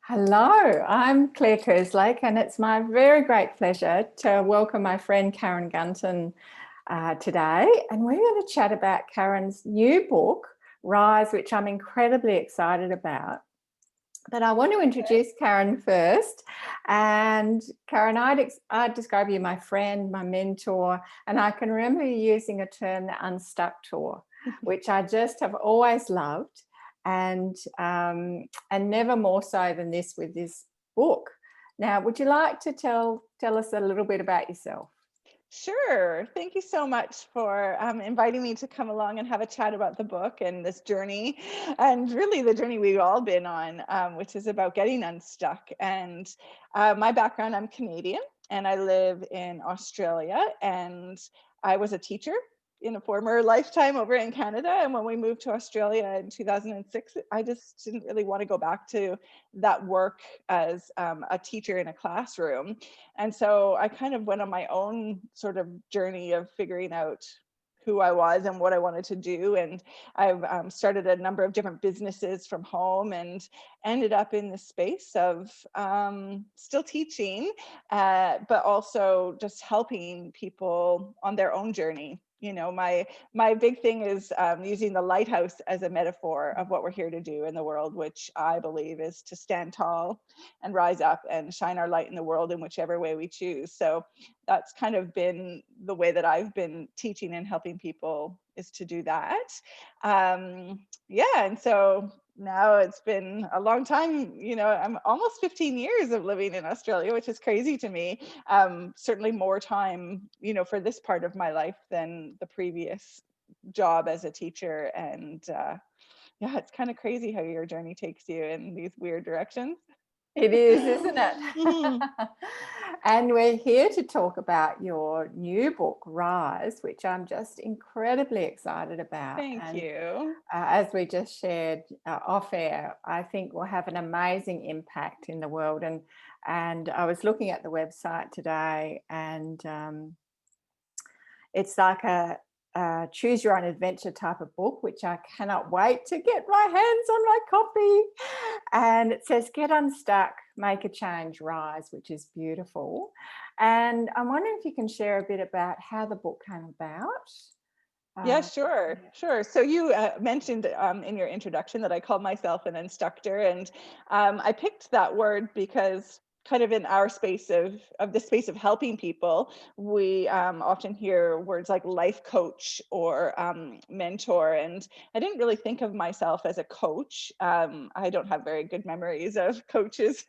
Hello, I'm Claire Kerslake, and it's my very great pleasure to welcome my friend Karen Gunton today. And we're going to chat about Karen's new book, Rise, which I'm incredibly excited about. But I want to introduce Karen first. And Karen, I'd describe you my friend, my mentor, and I can remember you using a term, the Unstuck Tour, which I just have always loved. And never more so than this with this book. Now, would you like to tell us a little bit about yourself? Sure. Thank you so much for inviting me to come along and have a chat about the book and this journey, and really the journey we've all been on, which is about getting unstuck. And my background, I'm Canadian and I live in Australia, and I was a teacher in a former lifetime over in Canada. And when we moved to Australia in 2006, I just didn't really want to go back to that work as a teacher in a classroom. And so I kind of went on my own sort of journey of figuring out who I was and what I wanted to do. And I've started a number of different businesses from home and ended up in the space of still teaching, but also just helping people on their own journey. You know, my big thing is using the lighthouse as a metaphor of what we're here to do in the world, which I believe is to stand tall and rise up and shine our light in the world in whichever way we choose. So that's kind of been the way that I've been teaching and helping people, is to do that. Yeah, and so now it's been a long time. You know, I'm almost 15 years of living in Australia, which is crazy to me. Certainly more time, you know, for this part of my life than the previous job as a teacher. And yeah, it's kind of crazy how your journey takes you in these weird directions. It is, isn't Mhm. it? And we're here to talk about your new book, Rise, which I'm just incredibly excited about. Thank And you. as we just shared off air, I think will have an amazing impact in the world. And I was looking at the website today, and it's like a choose your own adventure type of book, which I cannot wait to get my hands on my copy. And it says, get unstuck, make a change, rise, which is beautiful. And I'm wondering if you can share a bit about how the book came about. Yeah, Uh, sure, sure. So you mentioned in your introduction that I call myself an instructor, and I picked that word because kind of in our space of the space of helping people, we often hear words like life coach or mentor, and I didn't really think of myself as a coach. I don't have very good memories of coaches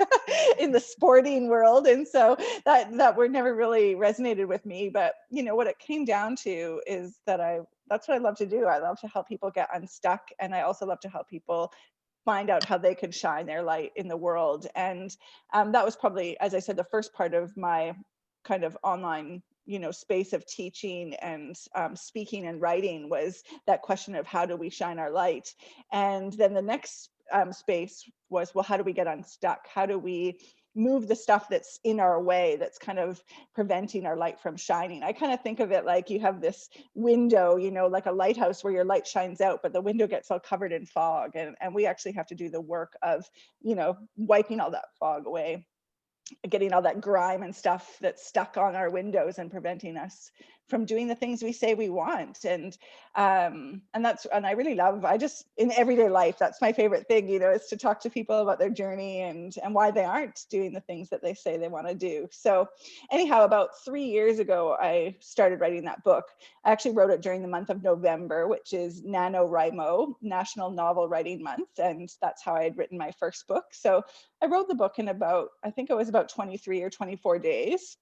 in the sporting world, and so that word never really resonated with me. But you know what it came down to is that that's what I love to do. I love to help people get unstuck. And I also love to help people find out how they can shine their light in the world. And that was probably, as I said, the first part of my kind of online, you know, space of teaching and speaking and writing, was that question of how do we shine our light. And then the next space was, well, how do we get unstuck? How do we move the stuff that's in our way, that's kind of preventing our light from shining? I kind of think of it like you have this window, you know, like a lighthouse where your light shines out, but the window gets all covered in fog. And we actually have to do the work of, you know, wiping all that fog away, getting all that grime and stuff that's stuck on our windows and preventing us from doing the things we say we want. And I really love, I just, in everyday life, that's my favorite thing, you know, is to talk to people about their journey and why they aren't doing the things that they say they want to do. So anyhow, about 3 years ago, I started writing that book. I actually wrote it during the month of November, which is NaNoWriMo, National Novel Writing Month, and that's how I had written my first book. So I wrote the book in about, I think it was about 23 or 24 days.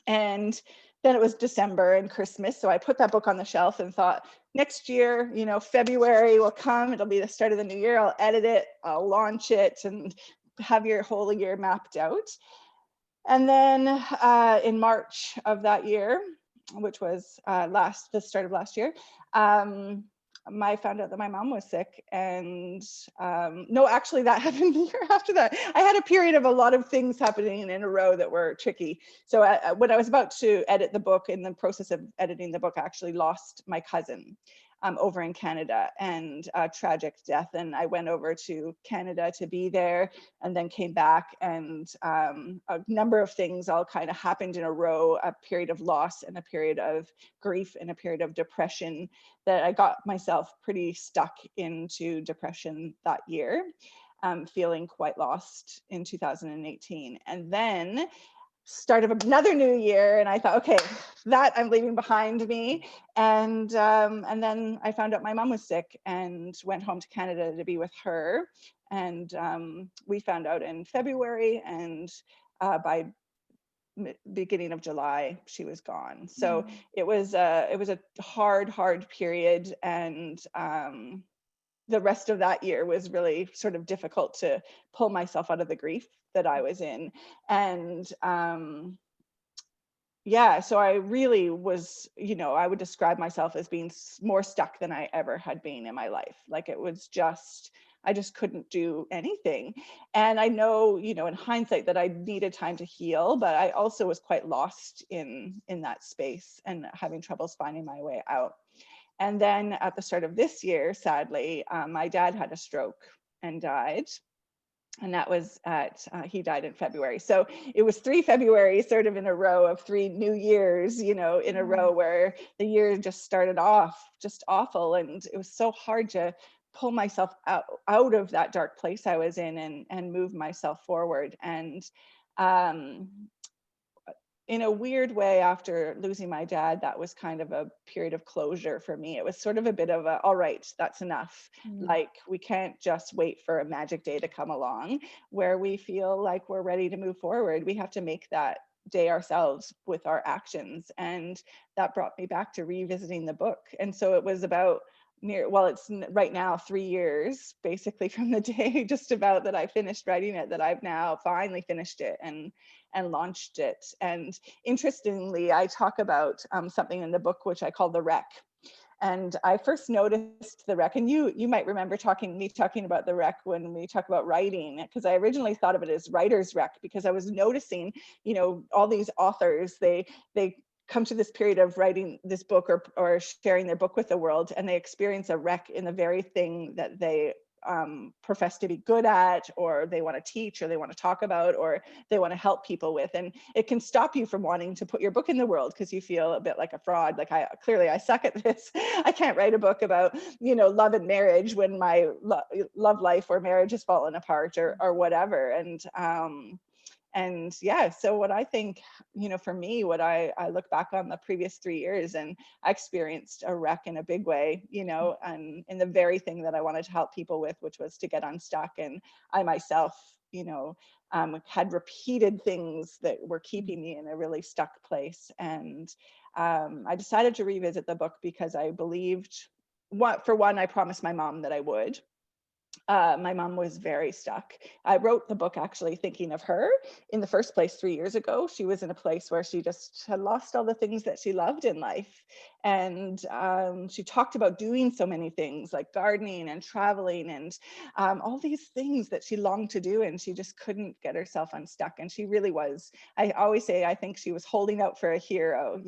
And then it was December and Christmas. So I put that book on the shelf and thought, next year, you know, February will come. It'll be the start of the new year. I'll edit it, I'll launch it, and have your whole year mapped out. And then in March of that year, which was the start of last year, I found out that my mom was sick. And no, actually that happened the year after that. I had a period of a lot of things happening in a row that were tricky. So when I was about to edit the book, in the process of editing the book, I actually lost my cousin. over in Canada, and a tragic death. And I went over to Canada to be there, and then came back, and a number of things all kind of happened in a row, a period of loss and a period of grief and a period of depression, that I got myself pretty stuck into depression that year, feeling quite lost in 2018. And then start of another new year, and I thought, okay, that I'm leaving behind me. And then I found out my mom was sick and went home to Canada to be with her. And we found out in February, and by beginning of July, she was gone. So it was a hard period, and the rest of that year was really sort of difficult to pull myself out of the grief that I was in. And yeah, so I really was, I would describe myself as being more stuck than I ever had been in my life. Like, it was just, I just couldn't do anything. And I know, in hindsight, that I needed time to heal, but I also was quite lost in that space and having troubles finding my way out. And then at the start of this year, sadly, my dad had a stroke and died. And that was he died in February. So it was 3 February sort of in a row of 3 New Years, in a row, where the year just started off just awful. And it was so hard to pull myself out of that dark place I was in, and move myself forward. And in a weird way, after losing my dad, that was kind of a period of closure for me. It was sort of a bit of a, all right, that's enough. Like, we can't just wait for a magic day to come along where we feel like we're ready to move forward. We have to make that day ourselves with our actions. And that brought me back to revisiting the book. And so it was about it's right now 3 years basically from the day just about that I finished writing it, that I've now finally finished it and launched it. And interestingly, I talk about something in the book which I call the wreck. And I first noticed the wreck, and you might remember talking about the wreck when we talk about writing, because I originally thought of it as writer's wreck, because I was noticing, all these authors, they come to this period of writing this book or sharing their book with the world, and they experience a wreck in the very thing that they profess to be good at, or they want to teach, or they want to talk about, or they want to help people with. And it can stop you from wanting to put your book in the world, because you feel a bit like a fraud. Like, I suck at this. I can't write a book about, love and marriage when my love life or marriage has fallen apart, or whatever. And yeah, so what I think, for me, what I look back on the previous 3 years, and I experienced a wreck in a big way, and in the very thing that I wanted to help people with, which was to get unstuck. And I myself, had repeated things that were keeping me in a really stuck place. And I decided to revisit the book because I believed, for one, I promised my mom that I would. My mom was very stuck. I wrote the book actually thinking of her in the first place 3 years ago. She was in a place where she just had lost all the things that she loved in life. And she talked about doing so many things like gardening and traveling and all these things that she longed to do. And she just couldn't get herself unstuck. And she really was. I always say, I think she was holding out for a hero,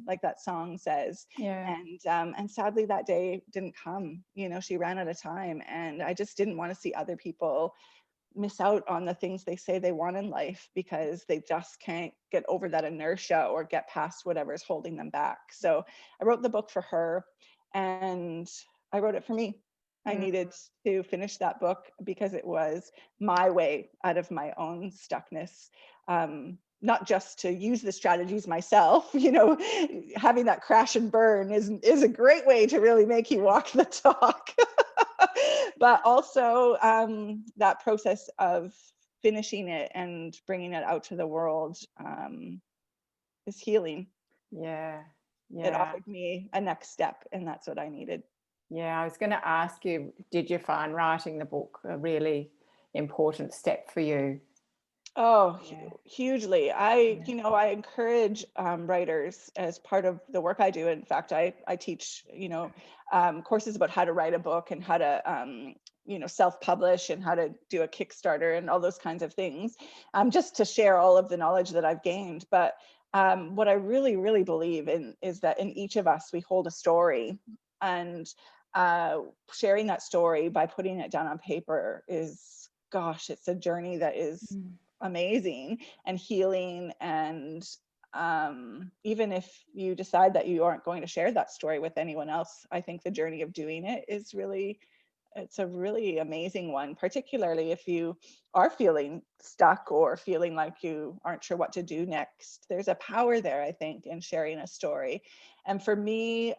like that song says. Yeah. And sadly, that day didn't come. She ran out of time. And I just didn't want to see other people miss out on the things they say they want in life because they just can't get over that inertia or get past whatever's holding them back. So I wrote the book for her, and I wrote it for me. I needed to finish that book because it was my way out of my own stuckness. Not just to use the strategies myself, having that crash and burn is a great way to really make you walk the talk. But also that process of finishing it and bringing it out to the world is healing. Yeah. It offered me a next step, and that's what I needed. Yeah, I was going to ask you, did you find writing the book a really important step for you? Oh, hugely. I encourage writers as part of the work I do. In fact, I teach, courses about how to write a book and how to, self-publish and how to do a Kickstarter and all those kinds of things, just to share all of the knowledge that I've gained. But what I really, really believe in is that in each of us, we hold a story. And sharing that story by putting it down on paper is, gosh, it's a journey that is amazing and healing. And even if you decide that you aren't going to share that story with anyone else, I think the journey of doing it is really, it's a really amazing one, particularly if you are feeling stuck or feeling like you aren't sure what to do next. There's a power there, I think, in sharing a story. And for me,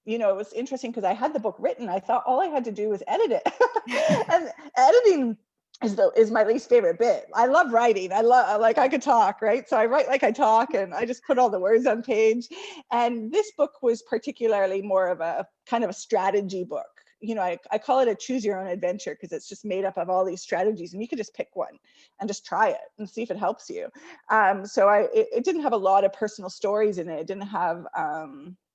you know, it was interesting because I had the book written. I thought all I had to do was edit it. And editing is my least favorite bit. I love writing. I love, like, I could talk, right? So I write like I talk, and I just put all the words on page. And this book was particularly more of a kind of a strategy book. You know, I call it a choose your own adventure because it's just made up of all these strategies, and you could just pick one and just try it and see if it helps you. So it didn't have a lot of personal stories in it. It didn't have,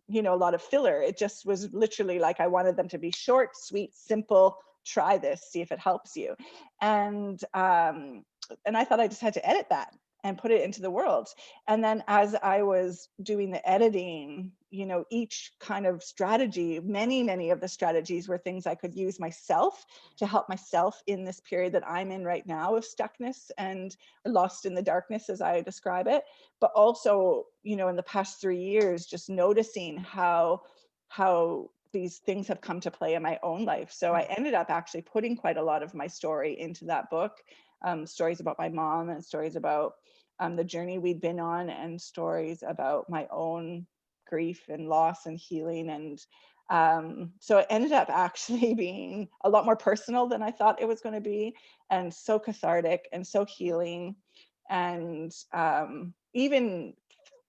you know, a lot of filler. It just was literally like, I wanted them to be short, sweet, simple. Try this, see if it helps you. And I thought I just had to edit that and put it into the world. And then as I was doing the editing, you know, each kind of strategy, many of the strategies were things I could use myself to help myself in this period that I'm in right now of stuckness and lost in the darkness, as I describe it. But also, you know, in the past 3 years, just noticing how these things have come to play in my own life. So I ended up actually putting quite a lot of my story into that book, stories about my mom and stories about the journey we'd been on, and stories about my own grief and loss and healing. And so it ended up actually being a lot more personal than I thought it was going to be, and so cathartic and so healing. And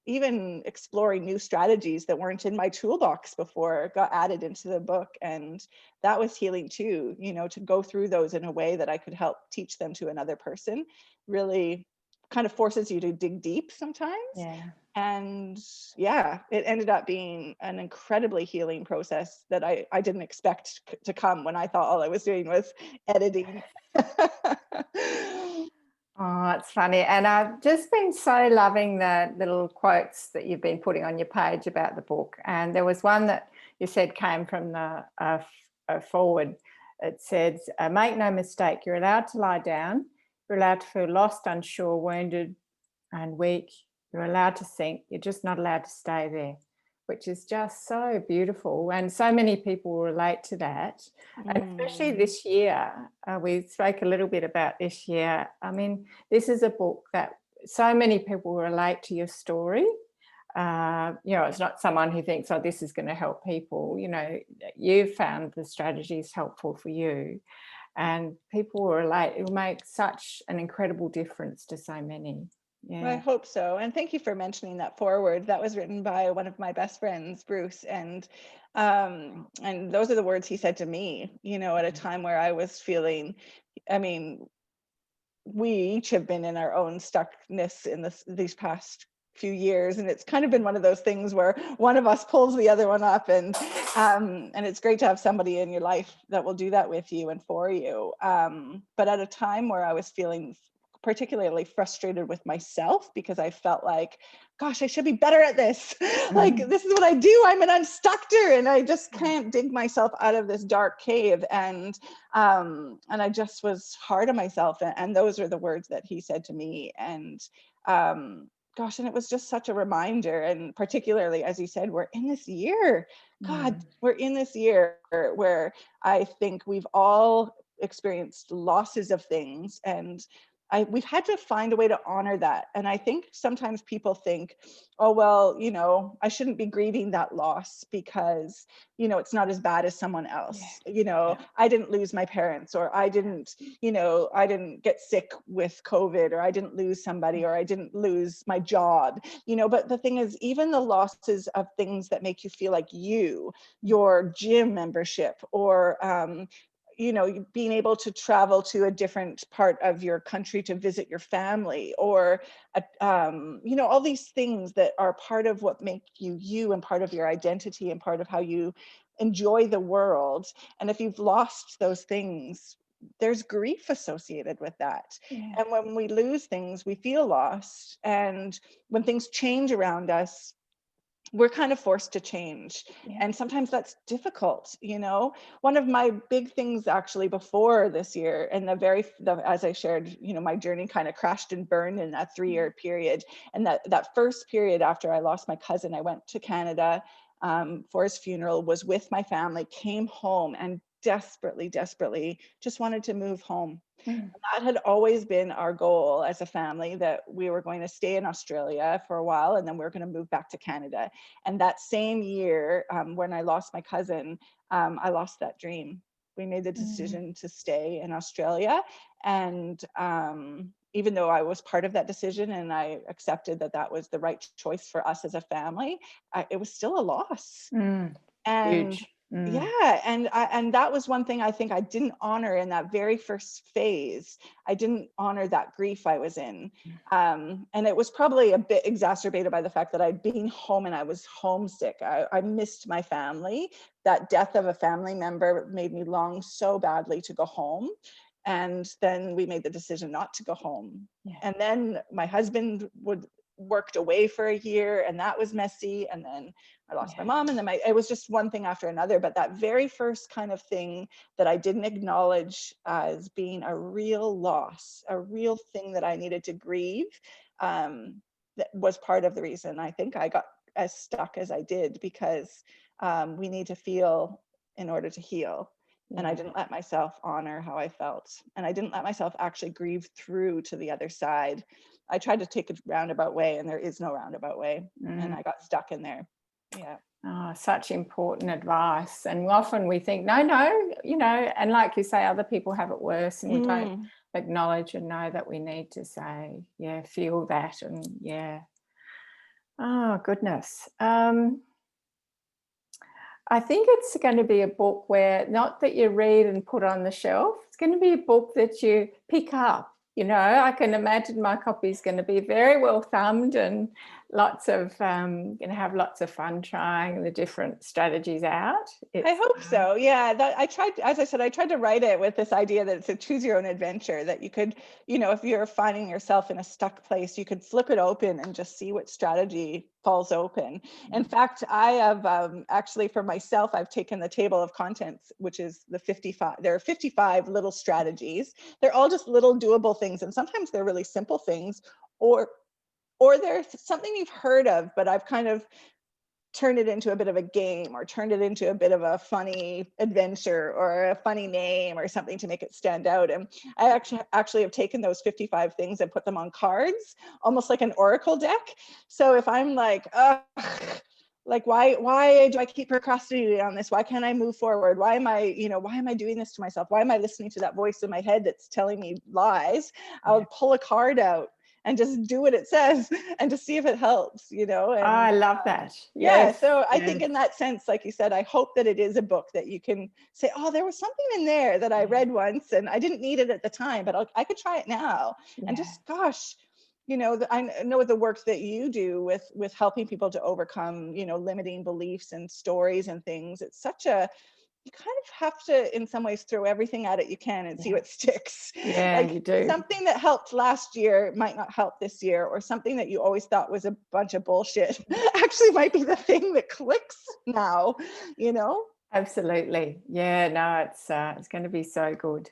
even exploring new strategies that weren't in my toolbox before got added into the book. And that was healing too, you know, to go through those in a way that I could help teach them to another person really kind of forces you to dig deep sometimes. Yeah. And yeah, it ended up being an incredibly healing process that I didn't expect to come when I thought all I was doing was editing. Oh, it's funny. And I've just been so loving the little quotes that you've been putting on your page about the book. And there was one that you said came from the forward. It says, make no mistake, you're allowed to lie down. You're allowed to feel lost, unsure, wounded and weak. You're allowed to sink. You're just not allowed to stay there, which is just so beautiful. And so many people relate to that. And especially this year, we spoke a little bit about this year. I mean, this is a book that so many people relate to your story. You know, it's not someone who thinks, oh, this is going to help people. You know, you've found the strategies helpful for you, and people will relate. It will make such an incredible difference to so many. Yeah. Well, I hope so. And thank you for mentioning that foreword. That was written by one of my best friends, Bruce. And those are the words he said to me, you know, at a time where I was feeling, I mean, we each have been in our own stuckness in these past few years, and it's kind of been one of those things where one of us pulls the other one up, and it's great to have somebody in your life that will do that with you and for you. But at a time where I was feeling particularly frustrated with myself because I felt like, gosh, I should be better at this. Like, this is what I do. I'm an unstuckter, and I just can't dig myself out of this dark cave. And I just was hard on myself. And those are the words that he said to me. And gosh, and it was just such a reminder. And particularly, as you said, we're in this year. God, we're in this year where I think we've all experienced losses of things, and we've had to find a way to honor that. And I think sometimes people think, oh, well, you know, I shouldn't be grieving that loss because, you know, it's not as bad as someone else. Yeah. You know, yeah. I didn't lose my parents, or I didn't, you know, I didn't get sick with COVID, or I didn't lose somebody, or I didn't lose my job, you know. But the thing is, even the losses of things that make you feel like your gym membership, or, you know, being able to travel to a different part of your country to visit your family, or, you know, all these things that are part of what make you you, and part of your identity, and part of how you enjoy the world. And if you've lost those things, there's grief associated with that. Yeah. And when we lose things, we feel lost. And when things change around us, we're kind of forced to change. Yeah. And sometimes that's difficult, you know. One of my big things actually before this year, and as I shared, you know, my journey kind of crashed and burned in that 3-year period. And that first period after I lost my cousin, I went to Canada for his funeral, was with my family, came home, and desperately just wanted to move home. Mm. That had always been our goal as a family, that we were going to stay in Australia for a while and then we were going to move back to Canada. And that same year, when I lost my cousin, I lost that dream. We made the Mm. decision to stay in Australia. And even though I was part of that decision and I accepted that that was the right choice for us as a family, it was still a loss. Mm. And Huge. Mm. yeah, and that was one thing I think I didn't honor in that very first phase. I didn't honor that grief I was in. And it was probably a bit exacerbated by the fact that I'd been home and I was homesick. I missed my family. That death of a family member made me long so badly to go home. And then we made the decision not to go home. Yeah. And then my husband worked away for a year, and that was messy. And then I lost my mom, and then it was just one thing after another. But that very first kind of thing that I didn't acknowledge as being a real loss, a real thing that I needed to grieve, that was part of the reason I think I got as stuck as I did, because we need to feel in order to heal. And I Yeah. didn't let myself honor how I felt. And I didn't let myself actually grieve through to the other side. I tried to take a roundabout way, and there is no roundabout way. And Mm. I got stuck in there. Yeah. Oh, such important advice. And often we think, no, you know, and like you say, other people have it worse, and we don't Mm. acknowledge and know that we need to say, yeah, feel that. And yeah. Oh, goodness. I think it's going to be a book where, not that you read and put on the shelf, it's going to be a book that you pick up. You know, I can imagine my copy is going to be very well thumbed, and lots of going to have lots of fun trying the different strategies out. I It's hope so. Yeah, that I tried, as I said, I tried to write it with this idea that it's a choose your own adventure, that you could, you know, if you're finding yourself in a stuck place, you could flip it open and just see what strategy falls open. In fact, I have actually, for myself, I've taken the table of contents, which is the 55. There are 55 little strategies. They're all just little doable things. And sometimes they're really simple things, or there's something you've heard of, but I've kind of turn it into a bit of a game, or turned it into a bit of a funny adventure, or a funny name, or something to make it stand out. And I actually have taken those 55 things and put them on cards, almost like an oracle deck. So if I'm like, like, why do I keep procrastinating on this? Why can't I move forward? Why am I doing this to myself? Why am I listening to that voice in my head that's telling me lies? I'll pull a card out and just do what it says, and to see if it helps, you know. Oh, And I love that. yeah, Yes, so I yes. think in that sense, like you said, I hope that it is a book that you can say, oh, there was something in there that I read once and I didn't need it at the time, but I could try it now. And Yeah. just, gosh, you know, I know the work that you do with helping people to overcome, you know, limiting beliefs and stories and things. It's such a, you kind of have to, in some ways, throw everything at it you can and see Yeah. what sticks. Yeah, Like you do. something that helped last year might not help this year, or something that you always thought was a bunch of bullshit actually might be the thing that clicks now, you know? Absolutely. Yeah, no, it's going to be so good.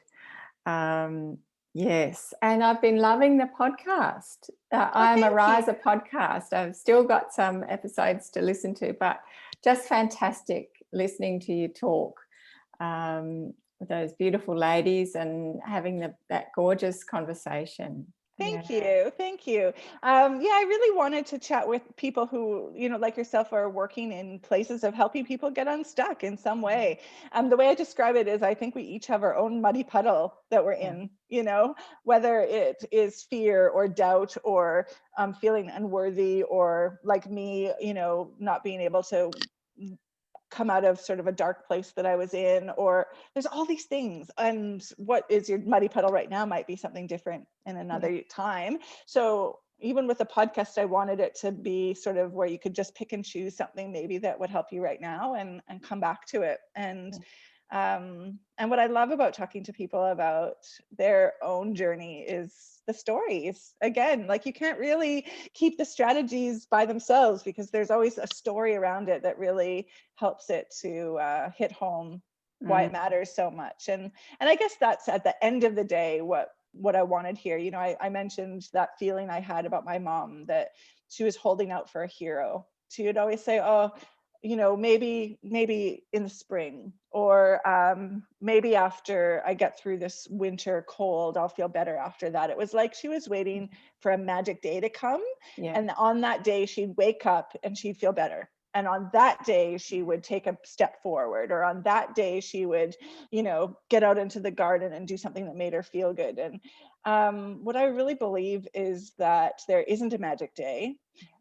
Yes, and I've been loving the podcast. Oh, I'm a thank you. Riser podcast. I've still got some episodes to listen to, but just fantastic listening to you talk with those beautiful ladies and having that gorgeous conversation. Yeah. Thank you. Thank you. Yeah, I really wanted to chat with people who, you know, like yourself, are working in places of helping people get unstuck in some way. The way I describe it is, I think we each have our own muddy puddle that we're Yeah. in, you know, whether it is fear or doubt, or feeling unworthy, or like me, you know, not being able to come out of sort of a dark place that I was in, or there's all these things. And what is your muddy puddle right now might be something different in Yeah. another time. So even with the podcast, I wanted it to be sort of where you could just pick and choose something maybe that would help you right now, and come back to it. And And what I love about talking to people about their own journey is the stories. Again, like you can't really keep the strategies by themselves because there's always a story around it that really helps it to hit home why it matters so much. And I guess that's at the end of the day what I wanted here. You know, I mentioned that feeling I had about my mom, that she was holding out for a hero. She would always say, oh, you know, maybe in the spring, or maybe after I get through this winter cold, I'll feel better after that. It was like she was waiting for a magic day to come. Yeah. And on that day, she'd wake up and she'd feel better. And on that day, she would take a step forward, or on that day, she would, you know, get out into the garden and do something that made her feel good. And what I really believe is that there isn't a magic day.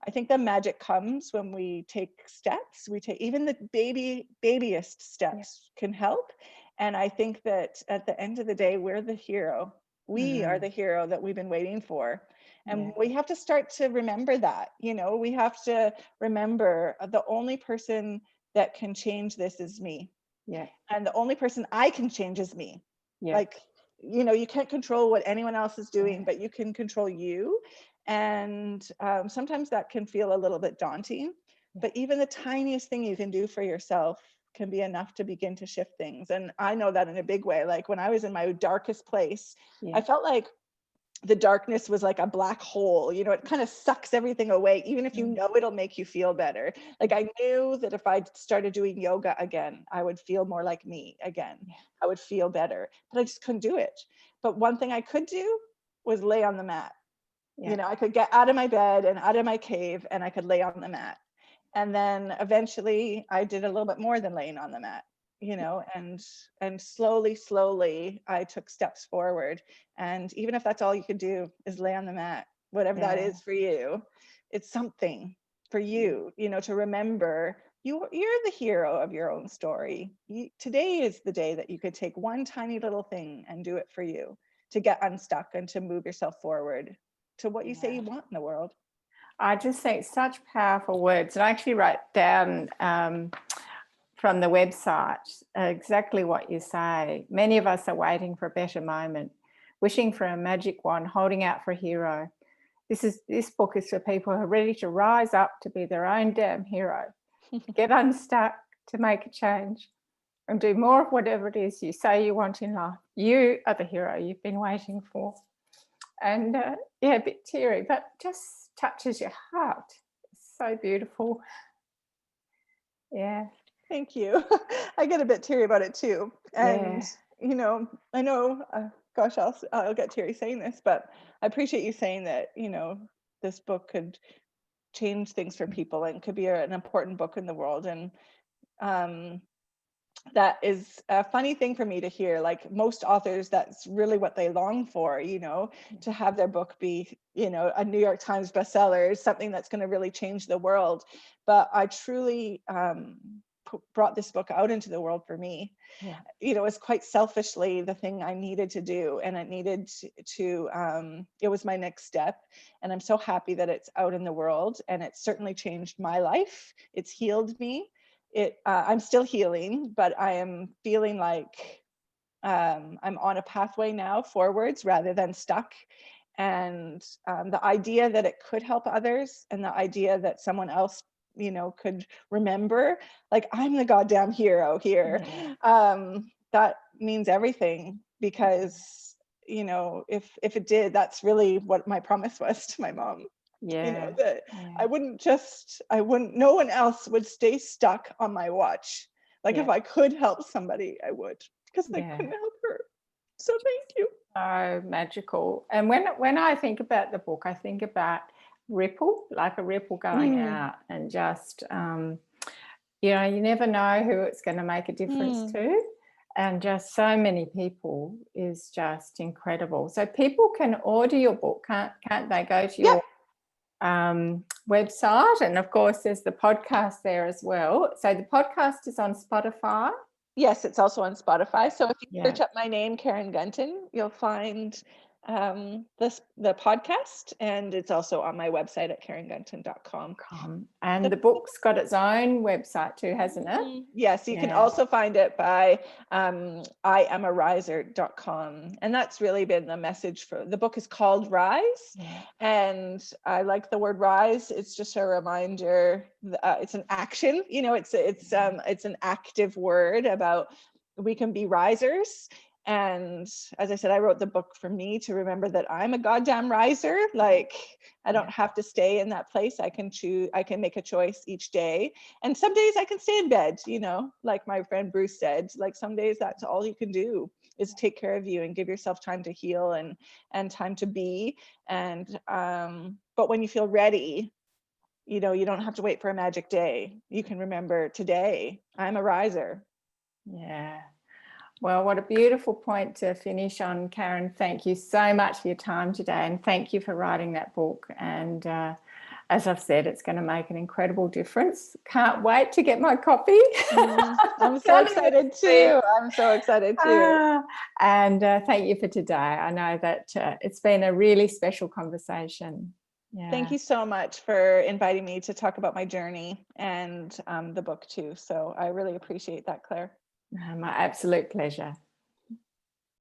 I think the magic comes when we take steps. We take even the babyest steps can help. And I think that at the end of the day, we're the hero. We are the hero that we've been waiting for. And we have to start to remember that. You know, we have to remember the only person that can change this is me. Yeah. And the only person I can change is me. Yeah. Like, you know, you can't control what anyone else is doing, but you can control you. And sometimes that can feel a little bit daunting, but even the tiniest thing you can do for yourself can be enough to begin to shift things. And I know that in a big way. Like when I was in my darkest place, I felt like the darkness was like a black hole. You know, it kind of sucks everything away, even if you know it'll make you feel better. Like I knew that if I started doing yoga again, I would feel more like me again. I would feel better, but I just couldn't do it. But one thing I could do was lay on the mat. You know, I could get out of my bed and out of my cave and I could lay on the mat. And then eventually I did a little bit more than laying on the mat, you know, and slowly I took steps forward. And even if that's all you could do is lay on the mat, whatever that is for you, it's something for you, you know, to remember you're the hero of your own story. Today is the day that you could take one tiny little thing and do it for you, to get unstuck and to move yourself forward to what you say you want in the world. I just think such powerful words. And I actually wrote down from the website exactly what you say. Many of us are waiting for a better moment, wishing for a magic wand, holding out for a hero. This book is for people who are ready to rise up to be their own damn hero, get unstuck, to make a change, and do more of whatever it is you say you want in life. You are the hero you've been waiting for. And a bit teary, but just touches your heart. It's so beautiful. Yeah. Thank you. I get a bit teary about it too. And, you know, I know, gosh, I'll get teary saying this, but I appreciate you saying that, you know, this book could change things for people and could be an important book in the world. And that is a funny thing for me to hear. Like most authors, that's really what they long for, you know, to have their book be, you know, a New York Times bestseller, something that's going to really change the world. But I truly brought this book out into the world for me. You know, it's quite selfishly the thing I needed to do, and it needed to it was my next step. And I'm so happy that it's out in the world, and it's certainly changed my life. It's healed me. I'm still healing, but I am feeling like I'm on a pathway now forwards rather than stuck. And the idea that it could help others, and the idea that someone else, you know, could remember, like, I'm the goddamn hero here. That means everything, because, you know, if it did, that's really what my promise was to my mom. You know, that I wouldn't, no one else would stay stuck on my watch. Like if I could help somebody, I would, because I couldn't help her. So thank you. Oh, magical. And when I think about the book, I think about ripple, like a ripple going out, and just, you know, you never know who it's going to make a difference to. And just so many people is just incredible. So people can order your book, can't they? Go to your website, and of course there's the podcast there as well. So the podcast is on Spotify. Yes, it's also on Spotify. So if you search up my name, Karen Gunton, you'll find the podcast, and it's also on my website at karengunton.com. And the book's got its own website too, hasn't it? Yes, you can also find it by iamariser.com. And that's really been the message for the book. Is called Rise. And I like the word rise. It's just a reminder, it's an action, it's an active word about we can be risers. And as I said, I wrote the book for me to remember that I'm a goddamn riser. Like, I don't have to stay in that place. I can choose, I can make a choice each day. And some days I can stay in bed, like my friend Bruce said, like some days that's all you can do is take care of you and give yourself time to heal and time to be. And, but when you feel ready, you don't have to wait for a magic day. You can remember today, I'm a riser. Yeah. Well, what a beautiful point to finish on, Karen. Thank you so much for your time today, and thank you for writing that book. And as I've said, it's going to make an incredible difference. Can't wait to get my copy. I'm so excited too. I'm so excited too. And thank you for today. I know that it's been a really special conversation. Yeah. Thank you so much for inviting me to talk about my journey and the book too. So I really appreciate that, Claire. My absolute pleasure.